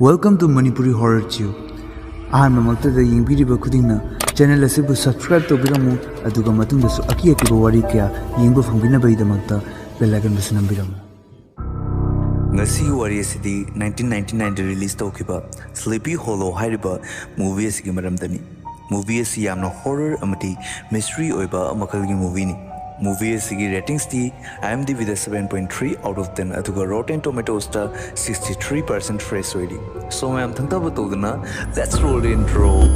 Welcome to Manipuri Horror Tube. I'm Mamakta Yingpiriba Kudina, channel Asibu subscribe to Biramu, Aduga Matundasu Aki Warikia, Yingbo from Vinabay Makta, Belagan Bisanambiramu. Ngasi Warrior City 1999 release Tokiba, Sleepy Hollow Hariba, movies Gimaramdani. Movies Yamno horror amati, mystery oiba Makalgi movie. Movies ratings the IMDb with a 7.3 out of 10 atuga Rotten Tomatoes 63% fresh rating. So I am thankful to let's roll the intro.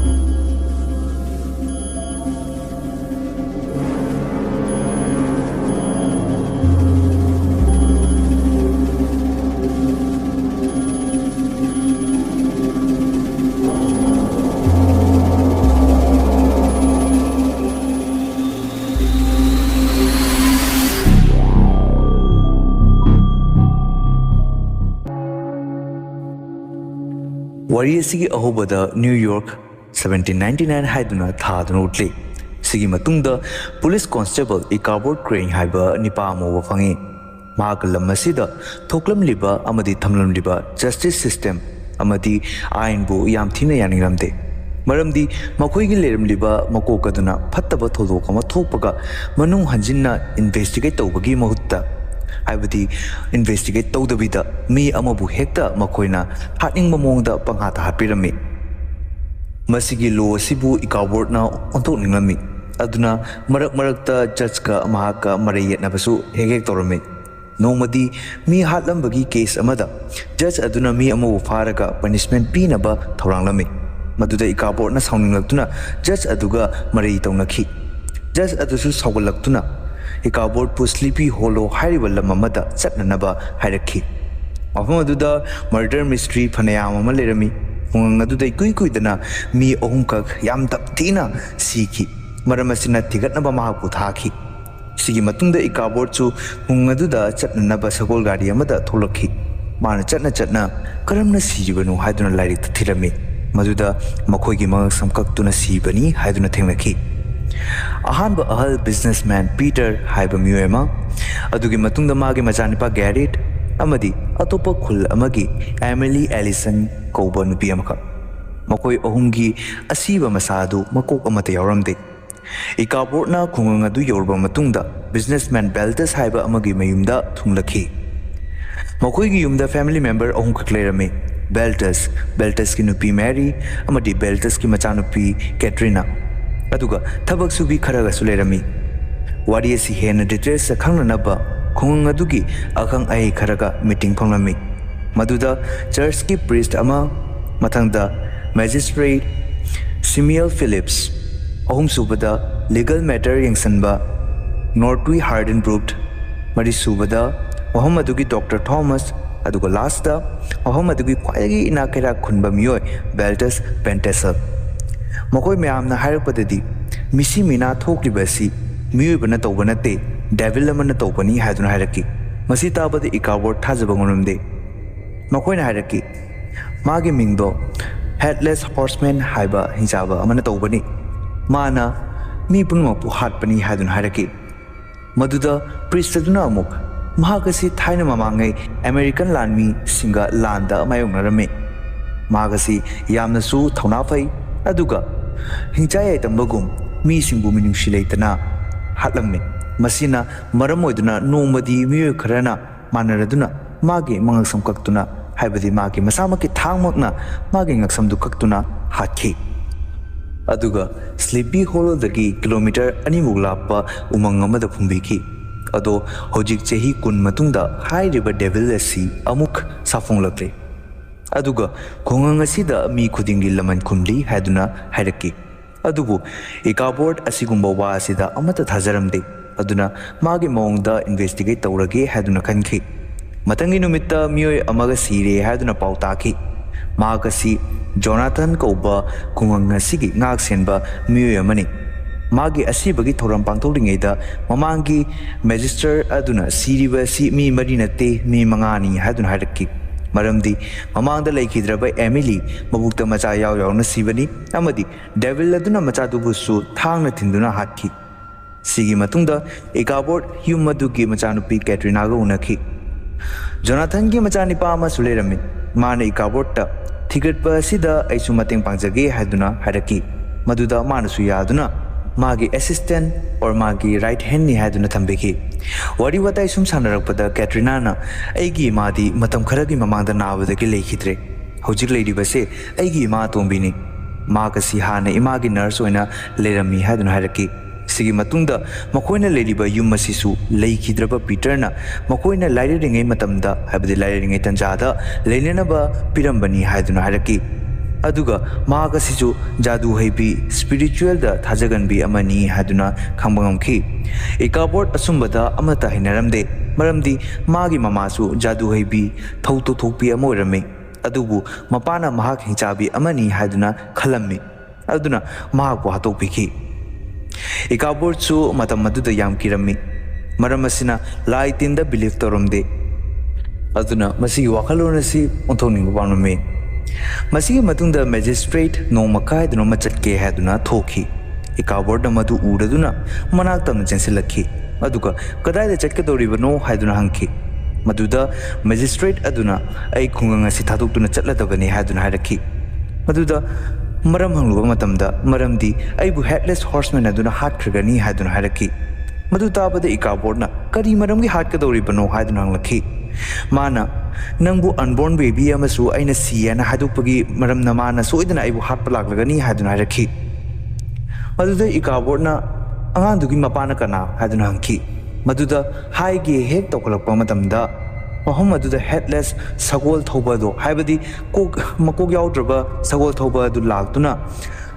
Warrior Sigi Ahobada, New York, 1799 Haiduna Thadun Utli. Sigi Matunda, Police Constable, Ikabot Crane Hiber, Nipamo Wafangi. Makala Masida, Toklam Liba, Amadi Tamlam Liba, Justice System, Amadi, Ainbu, Yamtina Yaniramde. Maramdi, Makoigi Lerim Liba, Makokaduna, Pataba Tolo, Kamatopaga, Manu Hanjina, investigate Obagi Mahutta. Ibadi investigate Todavida, me Amabu Hector Makoina, Hatting Mamonda Panghata Hapirami. Masigi Lo Sibu Ikaward now on Toninami. Aduna Marakta Jatska Mahaka Maria Nabasu Hegektorami. Nomadi me Hatlambagi case Amada. Judge Aduna me Amo Faraga punishment Pinaba Toranglami. Maduda Ikaward na sounding Latuna, Judge Aduga Maria Tonaki. Judge Adusu Sawalaktuna. Ikabot pu Sleepy Hollow Haribala Mamada Satnanaba Hiraki. Mahaduda murder mystery Panayama Malerami, Hungaduda Kuikuidana, me Ohunkak, Yam Taptina, Siki, Maramasina Tigatnaba Mahaputaki. Sigi Matunda Ikabot to Hungaduda Chatnanaba Sagol Gadiamada Tolaki. Mana Chatna, Karamna Sijibanu Hyduna Lyric Tirami. Maduda Makogi Mang Samkaktuna Sibani, Hyduna Temaki. Ahanba ahal businessman Peter Haiba Muema, Adugi Matunda Magi Majanipa Garrett, Amadi, Atopa Kul Amagi, Emily Allison, Koba Nupiamaka. Makoi Ohungi, Asiba Masadu, Makok Amateoramde. Ikaportna Kungangadu Yorba Matunda, businessman Beltas Haiba Amagi Mayumda, Tunglaki. Makoi Yumda family member Ohunka Beltas, Beltas Kinupi Mary, Amadi Beltas Kimachanupi, Katrina. Aduga Tabak Subi Karaga Sulerami. Warrior si Hen details a Kanganaba, Kungadugi, Akang Ai Karaga meeting Pongami. Maduda, Churchki priest Ama, Matanda, Magistrate, Simeal Phillips, Ohum Subada, Legal Matter Yang Sanba, Nortwi Hardenbrook, Marisubada, Ohamadugi Dr. Thomas, Aduga Lasta, Ohamadugi Kwagi Inakera Kunba Mioy, Beltas Pentesa. Makoi Mayamna Harapadadi, Missy Mina Tokibasi, Mubana Tobanate, Devil Lamana Topani Hadun Hierarchy, Masita Badi Ikaward Tazabangunde. Makoi Hierarchy, Magi Mingdo, Headless Horseman Haiba, Hinzaba, Amanatobani, Mana, Mipunapu Hatpani Hadun Hierarchy. Maduda, Priestaduna Muk, Mahagasi Taina Mamangai, American Landmi, Singa Landa, Mayunarame. Magasi, Yamnasu, Tonafai, Aduga, Hinjaya Tambagum, me Simbu Minushilatana, Hatlami, Masina, Maramoiduna, Nomadi, Mu Karana, Manaraduna, Magi, Mangasam Kaktuna, Habadi Magi, Masamaki Tamotna, Magi Naksam Dukaktuna, Haki. Aduga, Sleepy Hollow the Gi, kilometer Animulapa, Umangamada Pumbiki. Ado, Hojik Chehi Kun Matunda, High River Devil Sea, Amuk, Safong Lakle. Aduga, Kongangasida mi Kudingi Laman Kumli, Haduna, Hiraki. Adubu, Ikabort Asigumba Wasida, Amata Hazaramde, Aduna, Magi Monda, investigate Taurage, Haduna Kanki. Matangi Numita, Mio Amagasiri, Haduna Pautaki. Magasi, Jonathan Koba, Kungangasigi, Naksenba, Mio Mani. Magi Asibagi Toram Pantolingeda, Mamangi, Magister Aduna, Siriba, Si mi Marinate, mi Mangani, Hadun Hiraki. Maramdi, Mamanda Lakidraba Emily, Mabukta Machaya Sibani, Amadi, Devil Laduna Machadubusu, Tang Tinduna Haki. Sigi Matunda, Ikabort, Humaduki Machanupi, Katrinaga Unaki. Jonathan ki machanipa ama sulerami. माने इकाबोर्डता थिगटपा असिदा आइसु मतेंग पांगजगे हादुना हारकी मदुदा मानसु यादुना मागी assistant और मागी right hand नि हादुना थंबेकी worry वताई सुम सानरकपदा कैटरीनाना आइगी मादी मतम खरगी ममांगदा नाबदगी लेखिद्रे हौजिक लेरिबसे आइगी इमा तोंबिनी मागसी हाना Imangi nurse ओइना Laramie हादुना हारकी सिगी मतुंगदा मखोइना लेरिबा yum मसिसु लेखिद्रबा पीटरना मखोइना लाइरिंगै मतमदा हाबदि लाइरिंगै तंजादा लेनेनबा पिरंबनी हादुना हारकी अदुगा मागसिसु जादू हैबी spiritual दा थाजगनबी अमनी हादुना खंबंगमखी इकाबोर्ड असुंबदा अमता हिनरमदे मरमदी मागी ममासु जादू हैबी थौतो थोपी अमोरमे अदुबु मपाना महाक हिचाबी अमनी हादुना खलम्मी अदुना महाकु हातोपिखी इकाबोर्डसु मतम मदुदा याम किरम्मी मरमसिना लाई तिंदा बिलीव तोरमदे अदुना मसी वाखलोनसी ओंथोनिंग बानुमे मसी मतुंदा मैजिस्ट्रेट नोमकाय दनो मचटके हादुना थोखी इकाबोर्ड मदु उडदुना मनाक्तम चेंसिलखी अदुगा कदायदा चटकदोरिबनो हादुना हंखी मदुदा मैजिस्ट्रेट अदुना आई खुंगंग असि थादुक्तुना चटलदबनी हादुना हारखी मदुदा मरम हंगलुबा मतमदा मरमदी आइबु हेडलेस हॉर्समैन अदुना हाटख्रगनी हादुना हारखी मदु ताबदा इकाबोर्डना करी मरमगी हाटकदोरिबनो हादुना हंगलखी माना नंबु अनबोर्न बेबी अमसु आइना सियाना हादुकपगी मरमना माना सोइदना आइबु हाटपा लागलगनी हादुना हारखी मदुदा इकाबोर्डना अंगांदुगी मपाना कना हादुना हंखी मदुदा हाइगे हेक तोकलकपा मतमदा महम मदुदा हेडलेस सगोल थौबदो हाइबदी कोक मकोक याउद्रबा सगोल थौबदु लागतुना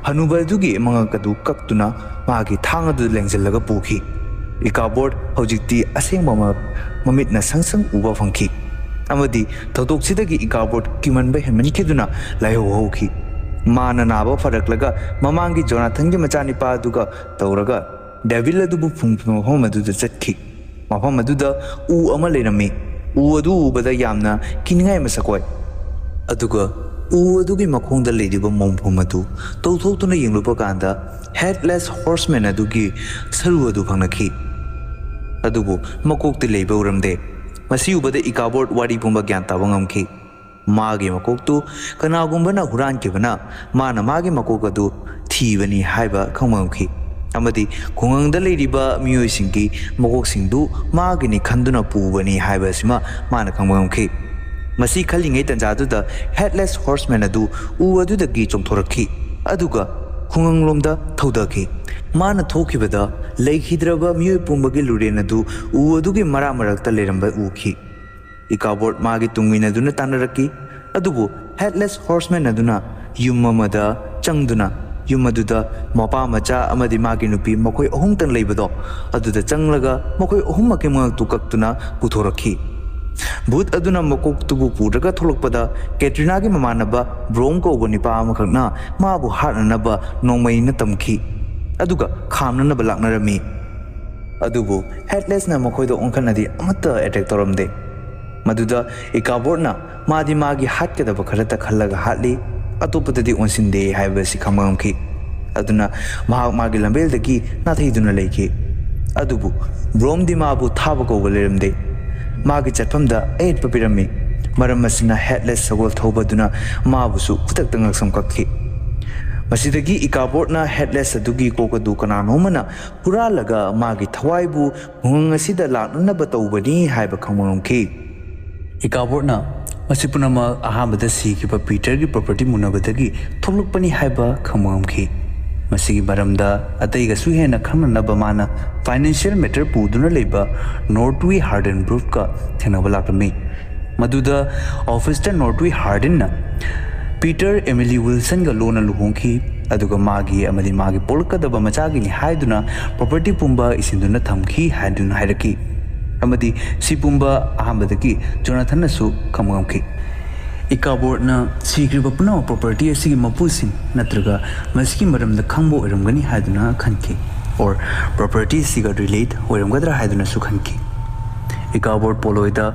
हनुबदुगी मंगकदु कक्तुना मागी थांगदु लेंजलगा पुखी इकाबोर्ड हौजिक्ति असेंबा ममितना संसंग उबा फंखी अमदी थौदोक्सिदगी इकाबोर्ड किमनबा हेमनखिदुना लायहोखी माना नाबा फरकलगा ममांगी जोनाथनगी मचानिपा दुगा तौरगा डेविल अदुबु फुंगफु मफम अदुदा चटखी मफम अदुदा उ अमा लेरमी उ अदु उबदा यामना किनिंगाय मसकोय अदुगा उ अदुगी मखोंदा लेदिबा मोंफम अदु तौथोक्तुना यंगलुबा कांदा हेडलेस हॉर्समैन अदुगी सरु अदु फंगनखी अदुबु मकोक्ति लेबा उरमदे मसी उबदा इकाबोर्ड वारी पुंबा ज्ञान ताबा ngamखी मागे मकोक्तु कनागुंबना हुरानखिबना माना मागे मकोक अदु थीबनी हाइबा खंगमखी अमदी खुंगंगदा लेरिबा मियोइसिंगी मकोकसिंगदु मागिनी खंदुना पुबनी हाइबासिमा माना खंगमखी मसी खलिंगै तंजादुदा हेडलेस हॉर्समैन अदु उ अदुदगी चोंथोरखी अदुगा खुंगंगलोमदा थौदखी माना थोखिबदा लेखिद्रबा मियोइ पुंबगी लुरेन अदु उ अदुगी मरा मरक्ता लेरंबा उखी इकाबोर्ड मागी तुंगिनदुना तानरकी अदुबु हेडलेस हॉर्समैन अदुना युममदा चंगदुना युमदुदा मपा मचा अमदी मागी नुपी मखोय अहुमतन लेबदो अदुदा चंगलगा मखोय अहुमके मंगतु कक्तुना पुथोरखी भूत अदुना मकोक्तुबु पुरगा थोलकपदा कैटरीनागी ममानबा ब्रोम कोबो निपा अमखना माबु हारनबा नोंमैना तमखी अदुगा खामननबा लाकनरमी अदुबु हेडलेसना मखोयदो ओंखनदी अमत्ता अटैक तोरमदे मदुदा इकाबोर्डना मादी मागी हाटकदबा खरता खल्लगा हाटली अतोपददी ओनसिंदे हाइबसि खमगमखी अदुना महाक मागी लंबेलदगी नाथैदुना लेखी अदुबु ब्रोमदी माबु थाबा कौबा लेरमदे मागी चटफमदा एट पिरमी मरम मसिना हेडलेस सगोल थौबदुना माबुसु खुतक्ता ngakसम कखी मसिदगी इकाबोर्डना हेडलेस अदुगी कोकदु कनानोमना पुरालगा मागी थवाइबु हुंग असिदा लाकनबा तौबनी हाइबा खमगमखी इकाबोर्डना मसिपुनमा अहाबदा सीखिबा पीटर की प्रॉपर्टी मुनबदगी थोलकपनी हाइबा खमगमखी मसिगी मरमदा अतैगसु हेना खंगनबा माना फाइनेंशियल मैटर पुदुना लेबा नॉर्थवी हार्डन ब्रूफ का थेनबा लाकमी मदुदा ऑफिसर नॉर्थवी हार्डन पीटर एमिली विल्सन का लोना लुहोंखी अदुगा मागी अमदी मागी पोलकदबा मचागिनी हाइदुना प्रॉपर्टी पुंबा इसिंदुना थमखी हाइदुना हाइरकी अमदी सिपुंबा अहाबदगी जोनाथनसु खमगमखी इकाबोर्डना सीग्रिबा पुना प्रॉपर्टी असिगी मपुसिन नत्रगा मसिगी मरमदा खंबो ओरमगनी हाइदुना खनखी और प्रॉपर्टी सिगा रिलेट ओरमगदरा हाइदुना सु खनखी इकाबोर्ड पोलोइदा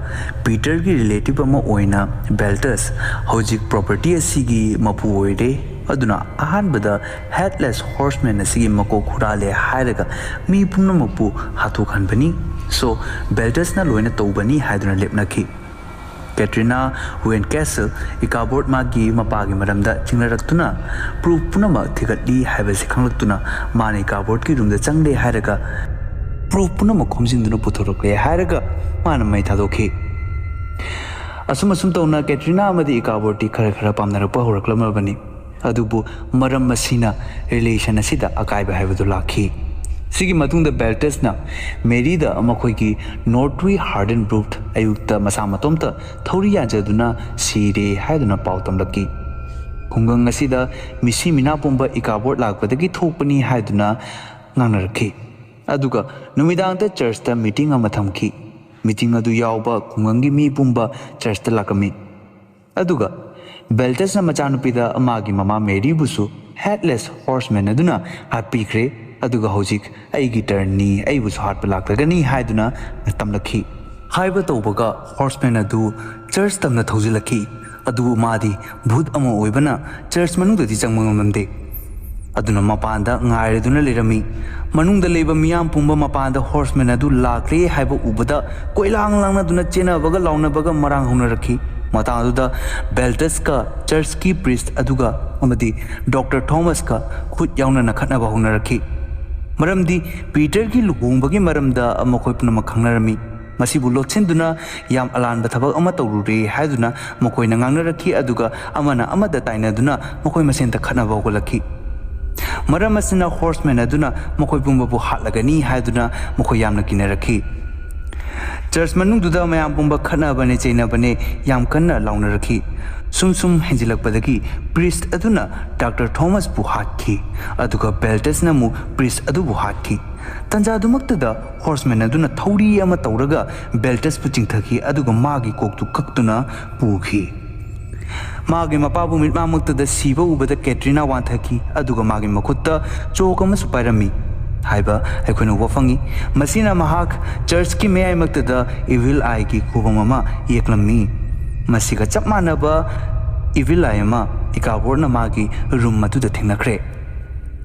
पीटर की रिलेटिव अमा ओइना बेल्टस हौजिक प्रॉपर्टी असिगी मपु ओइरे अदुना अहानबदा हेडलेस हॉर्समैन असिगी मको खुराले हाइरगा मी पुनमपु हाथो खनबनी सो बेल्टस ना लोइना तौबनी हाइदुना लेपनखी Katrina Wen Castle Ikabort Magi Mapagi Madamda Chingaratuna Proof Punama Tigatli Havasi Kangatuna Mani Ikabort Ki room the Changde Haraga Proof Punama comes in the Putoke Haraga Mana Maitadoki Asumasumtona Katrina Madi Ikaborti Karakara Pamnarapa or Clamabani Adubu Maram Masina relation Asida Akaiba Havadulaki Sigi Matung the Beltesna Mary the Amakoiki Nortry Harden Brute Ayukta Masamatomta Toria Jaduna Sire Haduna Pautam Laki Kungang Asida Misi Minapumba Ikabort Lakpadaki Topani Haduna Nanarki Aduga Numidanta Church the meeting Amatamki Meeting Adu Yauba Kungangi Mi Pumba Church the Lakami Aduga Beltesna Machanupida Amagi Mama Mary Busu Headless Horseman Aduna Happy Cray Aduga Hojik, Aigi Turni, I was hard Palakagani, Haiduna, Tamlaki. Haiba Tobaga, Horseman Adu, Church Tamna Tozilaki, Adu Madi, Bud Amo Webana, Church Manu the Tisangamande. Aduna Mapanda, Naiduna Lirami, Manung the Labor Miam Pumba Mapanda, Horseman Adu Lakri, Haiba Ubada, Koilang Lana Duna Chena Baga Launa Baga Marang Hunaraki, Mataduda, Belteska, Church Key Priest Aduga, Amadi, Dr. Thomas Ka, Kut Yauna Nakana Hunaraki. Maramdi Peter ki luhungbagi maramda amakoi puna makangnarami masibu lotsenduna yam alan bathabak ama tawruri haiduna makoi na ngangnaraki aduga amana amada tainaduna makoi masenta khanaba golaki maram asina horseman aduna makoi pumba bu hatlagani haiduna makoi yamna kinaraki church manungduda mayam pumba khanaba ne chainaba ne yam kanna launaraki Sum Henjilakpadaki, priest Aduna, Dr. Thomas Buhatki, Aduka Beltes Namu, priest Adu Buhatki. Tanja Dumaktada, horseman Aduna Tauri Amatauraga, Beltes Puchintaki, Aduga Magi Kok to Kaktuna, Puki. Magi Mapabu Mamutta the Siva Uba the Katrina Wantaki, Aduga Magi Makuta, Chokama Supirami. Haiba, Ekunu Wafangi, Masina Mahak, Church Ki May Maktada, Evil Aiki Kubamama, Yeklami. Masiga Chapmanaba Evilayama, Ikaborna Magi, Room Matu the Tinakre.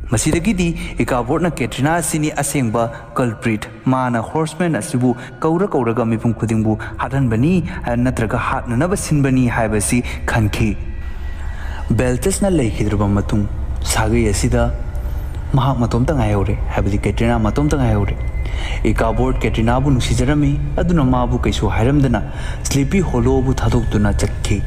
Masidagidi, Ikaborna Katrina Sini Asengba, Culprit, Mana, Horseman, Asibu, Kaura Kauragami from Kudimbu, Hatan Bani, and Natraga Hat Nava Sinbani, Hibasi, Kanki. Beltesna Lake Hidrobamatum, Sagi Asida, Mahamatom Tangayore, Habdi Katrina Matom Tangayore. Ikabort Katrina bu Nusijarami, Aduna Mabu Kaisu Haramdana, Sleepy Hollow bu Tadok Duna Chakki.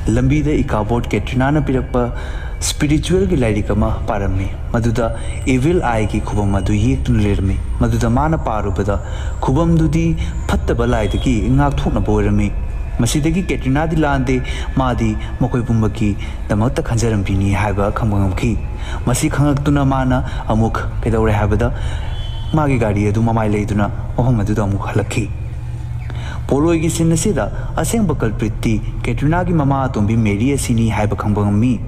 Lambi the Ikabort Katrina Pirapa, spiritual Giladikama Parami, Maduda, evil Aiki Kubamadu Yek to Lirmi, Maduda Mana Parubada, Kubam Dudi, Patabalai the key, Ingakuna Borami, Masidaki Katrina di Lande, Madi, Mokoibumbaki, the Mata Kanjarampini, Haga, Kamangamki, Masikangakuna Mana, Amuk, Kedore Habada. Magi Gadi adu mamai leiduna Mohammedu Mukhalaki. Polo Gisin Sida, a same buckle pretty, Katrina Mama Tumbi Mary Sini Hibakambang me.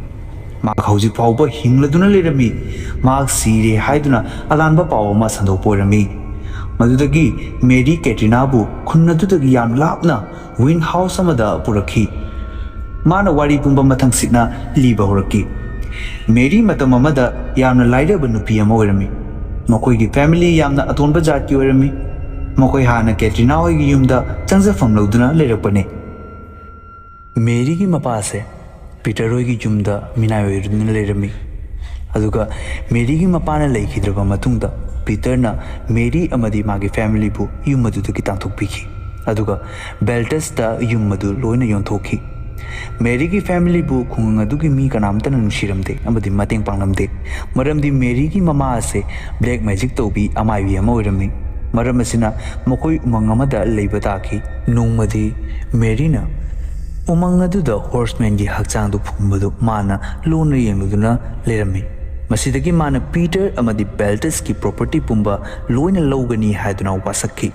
Mark Hausi Pauba, Hingladuna Lirami, Mark Siri Haiduna, Alamba Power Masando Porami. Madudagi, Mary Katrinabu, Kunatugi Yam Lapna, Win House Amada Puraki. Mana Wari Pumba Matang Sidna, Liba Horaki. Mary Matamamada Yamna Lida Banupia Morami. Mokoigi family Yamna Aton Bajat Urami, Mokoi Hana Katrina Yumda, Chanza from Loduna Lerapane. Mary Mapase, Peter Rogi Jumda, Minawi Lerami. Aduga, Mary Mapana Lake Hidraba Matunda, Peter na, Mary Amadi Magi family bu, Yumadu the Kitanto Piki. Aduga, Beltesta Yumadu, Loina Yontoki. Mary ki family bu Kungaduki mi Kanamtan and Shiramde, Amadi Mating Pangamde, Madam di Mary ki Mama se, Black Magic Toby, Amavi Amorami, Maramasina, Mokoi Mangamada Labataki, Numadi, Marina. Umangadu the horseman di Haksandu Pumbadu, Mana, Lona Yamuduna, Lerami. Masidaki Mana Peter Amadi Belteski property Pumba, Loina Logani Haduna Wasaki.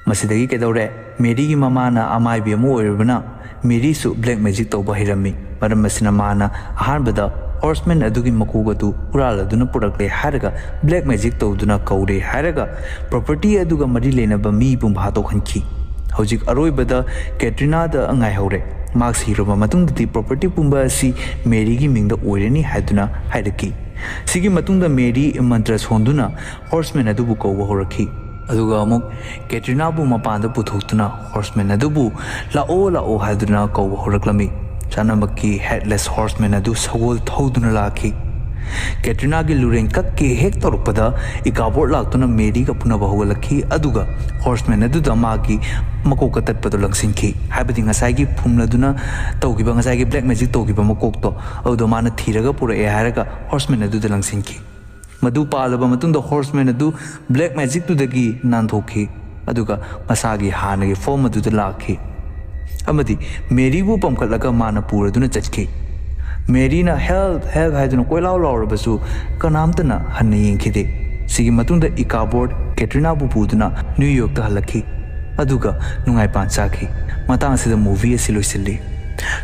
Masidagi Kedore, Mary Mamana, Amavi Amorabana. Mary su black magic to Bahirami, Madam Masinamana, Harbada, horseman Adugi Makugatu, Urala Duna Purakle Haraga, black magic to Duna Kode Haraga, property Aduga Marilena Bami Bumbato Hanki. Hojik Aroibada, Katrina the Angai Max Hero Matung the property Pumba si Mary giving the Urani Haduna Hadaki. Sigi Matunda Mary Mantras Honduna, horseman Adubuko Horaki. ꯑꯗꯨꯒ ꯑꯃꯨꯛ ꯀꯦꯇ꯭ꯔꯤꯅꯥꯕꯨ ꯃꯄꯥꯟꯗ ꯄꯨꯊꯣꯛꯇꯨꯅ ꯍꯣꯔꯁꯃꯦꯟ ꯑꯗꯨꯕꯨ ꯂꯥꯛꯑꯣ ꯍꯥꯏꯗꯨꯅ ꯀꯧꯕ ꯍꯧꯔꯛꯂꯝꯃꯤ꯫ ꯆꯥꯅꯃꯛꯀꯤ ꯍꯦꯗꯂꯦꯁ ꯍꯣꯔꯁꯃꯦꯟ ꯑꯗꯨ ꯁꯒꯣꯜ ꯊꯧꯗꯨꯅ ꯂꯥꯛꯈꯤ꯫ ꯀꯦꯇ꯭ꯔꯤꯅꯥꯒꯤ ꯂꯨꯔꯦꯟ ꯀꯛꯀꯦ ꯍꯦꯛ ꯇꯧꯔꯛꯄꯗ ꯏꯀꯥꯕꯣꯔꯗ ꯂꯥꯛꯇꯨꯅ ꯃꯦꯔꯤꯒ ꯄꯨꯅꯕ ꯍꯧꯒꯠꯂꯛꯈꯤ ꯑꯗꯨꯒ ꯍꯣꯔꯁꯃꯦꯟ ꯑꯗꯨꯗ ꯃꯥꯒꯤ ꯃꯀꯣꯛ ꯇꯠꯄꯗꯣ ꯂꯪꯁꯤꯟꯈꯤ꯫ ꯍꯥꯏꯕꯗꯤ ꯉꯁꯥꯏꯒꯤ ꯐꯨꯝꯂꯗꯨꯅ ꯇꯧꯈꯤꯕ ꯉꯁꯥꯏꯒꯤ ꯕ꯭ꯂꯦꯛ ꯃꯦꯖꯤꯛ ꯇꯧꯈꯤꯕ ꯃꯀꯣꯛꯇꯣ ꯑꯗꯨꯗꯣ ꯃꯥꯅ ꯊꯤꯔꯒ ꯄꯨꯔꯛꯑꯦ ꯍꯥꯏꯔꯒ ꯍꯣꯔꯁꯃꯦꯟ ꯑꯗꯨꯗ ꯂꯪꯁꯤꯟꯈꯤ꯫ ꯃꯗꯨ ꯄꯥꯜꯂꯕ ꯃꯇꯨꯡꯗ ꯍꯣꯔꯁꯃꯦꯟ ꯑꯗꯨ ꯕ꯭ꯂꯦꯛ ꯃꯦꯖꯤꯛꯇꯨꯗꯒꯤ ꯅꯥꯟꯊꯣꯛꯈꯤ ꯑꯗꯨꯒ ꯃꯁꯥꯒꯤ ꯍꯥꯟꯅꯒꯤ ꯐꯣꯔꯝ ꯑꯗꯨꯗ ꯂꯥꯛꯈꯤ ꯑꯃꯗꯤ ꯃꯦꯔꯤꯕꯨ ꯄꯝꯈꯠꯂꯒ ꯃꯥꯅ ꯄꯨꯔꯗꯨꯅ ꯆꯠꯈꯤ꯫ ꯃꯦꯔꯤꯅ ꯍꯦꯜꯞ ꯍꯥꯏꯗꯨꯅ ꯀꯣꯏꯂꯥꯎ ꯂꯥꯎꯔꯕꯁꯨ ꯀꯅꯥꯝꯇꯅ ꯍꯟꯅ ꯌꯦꯡꯈꯤꯗꯦ꯫ ꯁꯤꯒꯤ ꯃꯇꯨꯡꯗ ꯏꯀꯥꯕꯣꯔꯗ ꯀꯦꯇ꯭ꯔꯤꯅꯥꯕꯨ ꯄꯨꯗꯨꯅ ꯅ꯭ꯌꯨ ꯌꯣꯔꯛꯇ ꯍꯜꯂꯛꯈꯤ ꯑꯗꯨꯒ ꯅꯨꯡꯉꯥꯏꯄꯥꯟ ꯆꯥꯈꯤ꯫ ꯃꯇꯥꯡ ꯑꯁꯤꯗ ꯃꯨꯚꯤ ꯑꯁꯤ ꯂꯣꯏꯁꯤꯜꯂꯤ꯫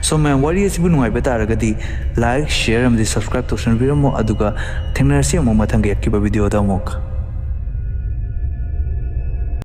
ꯁꯣ ꯃꯌꯥꯝ ꯋꯥꯔꯤ ꯑꯁꯤꯕꯨ ꯅꯨꯡꯉꯥꯏꯕ ꯇꯥꯔꯒꯗꯤ ꯂꯥꯏꯛ ꯁꯤꯌꯔ ꯑꯃꯗꯤ ꯁꯕꯁꯀ꯭ꯔꯥꯏꯕ ꯇꯧꯁꯟꯕꯤꯔꯝꯃꯣ ꯑꯗꯨꯒ ꯊꯦꯡꯅꯔꯁꯤ ꯑꯃꯨꯛ ꯃꯊꯪꯒꯤ ꯑꯀꯤꯕ ꯚꯤꯗꯤꯑꯣꯗ ꯑꯃꯨꯛ꯫